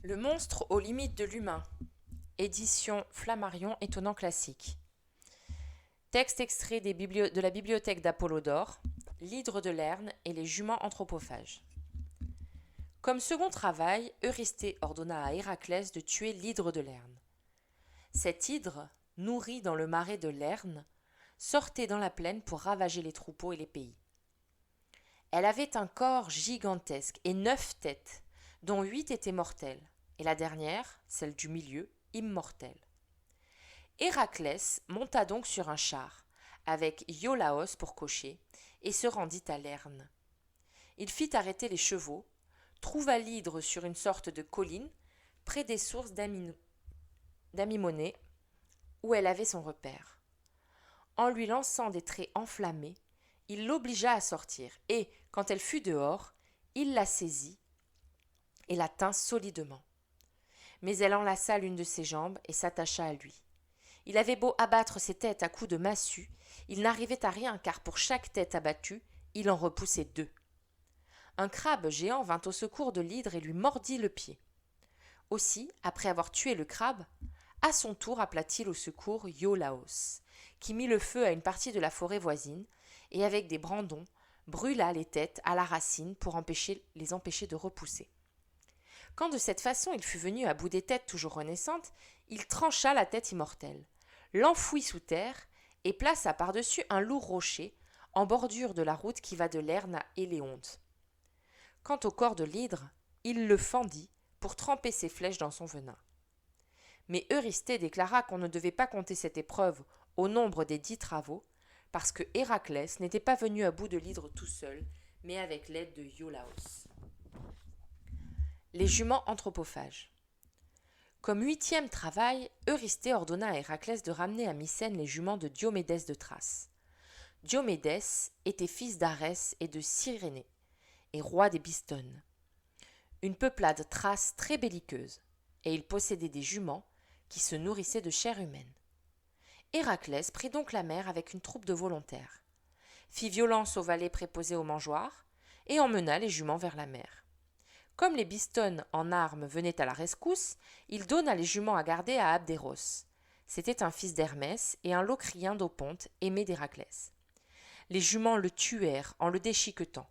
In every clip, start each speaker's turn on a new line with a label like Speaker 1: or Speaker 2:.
Speaker 1: Le monstre aux limites de l'humain. Édition Flammarion étonnant classique. Texte extrait de la bibliothèque d'Apollodore, l'hydre de Lerne et les juments anthropophages. Comme second travail, Eurysthée ordonna à Héraclès de tuer l'hydre de Lerne. Cette hydre, nourrie dans le marais de Lerne, sortait dans la plaine pour ravager les troupeaux et les pays. Elle avait un corps gigantesque et 9 têtes, dont 8 étaient mortelles, et la dernière, celle du milieu, immortelle. Héraclès monta donc sur un char, avec Iolaos pour cocher, et se rendit à Lerne. Il fit arrêter les chevaux, trouva l'hydre sur une sorte de colline, près des sources d'Amymonée, où elle avait son repère. En lui lançant des traits enflammés, il l'obligea à sortir, et, quand elle fut dehors, il la saisit et la tint solidement. Mais elle enlaça l'une de ses jambes et s'attacha à lui. Il avait beau abattre ses têtes à coups de massue, il n'arrivait à rien car pour chaque tête abattue, il en repoussait 2. Un crabe géant vint au secours de l'hydre et lui mordit le pied. Aussi, après avoir tué le crabe, à son tour appela-t-il au secours Iolaos, qui mit le feu à une partie de la forêt voisine et avec des brandons brûla les têtes à la racine pour les empêcher de repousser. Quand de cette façon il fut venu à bout des têtes toujours renaissantes, il trancha la tête immortelle, l'enfouit sous terre et plaça par-dessus un lourd rocher en bordure de la route qui va de Lerne à Éléonte. Quant au corps de l'hydre, il le fendit pour tremper ses flèches dans son venin. Mais Eurysthée déclara qu'on ne devait pas compter cette épreuve au nombre des 10 travaux, parce que Héraclès n'était pas venu à bout de l'hydre tout seul, mais avec l'aide de Iolaos. Les juments anthropophages. Comme 8e travail, Eurysthée ordonna à Héraclès de ramener à Mycène les juments de Diomédès de Thrace. Diomédès était fils d'Arès et de Cyrénée, et roi des Bistones. Une peuplade thrace très belliqueuse, et il possédait des juments qui se nourrissaient de chair humaine. Héraclès prit donc la mer avec une troupe de volontaires, fit violence aux valets préposés aux mangeoires, et emmena les juments vers la mer. Comme les Bistones en armes venaient à la rescousse, il donna les juments à garder à Abdéros. C'était un fils d'Hermès et un locrien d'Oponte, aimé d'Héraclès. Les juments le tuèrent en le déchiquetant.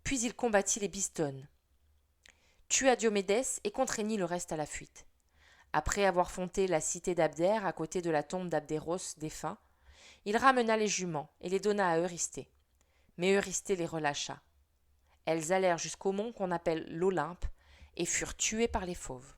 Speaker 1: Puis il combattit les Bistones, tua Diomédès et contraignit le reste à la fuite. Après avoir fondé la cité d'Abdère à côté de la tombe d'Abdéros défunt, il ramena les juments et les donna à Eurysthée. Mais Eurysthée les relâcha. Elles allèrent jusqu'au mont qu'on appelle l'Olympe et furent tuées par les fauves.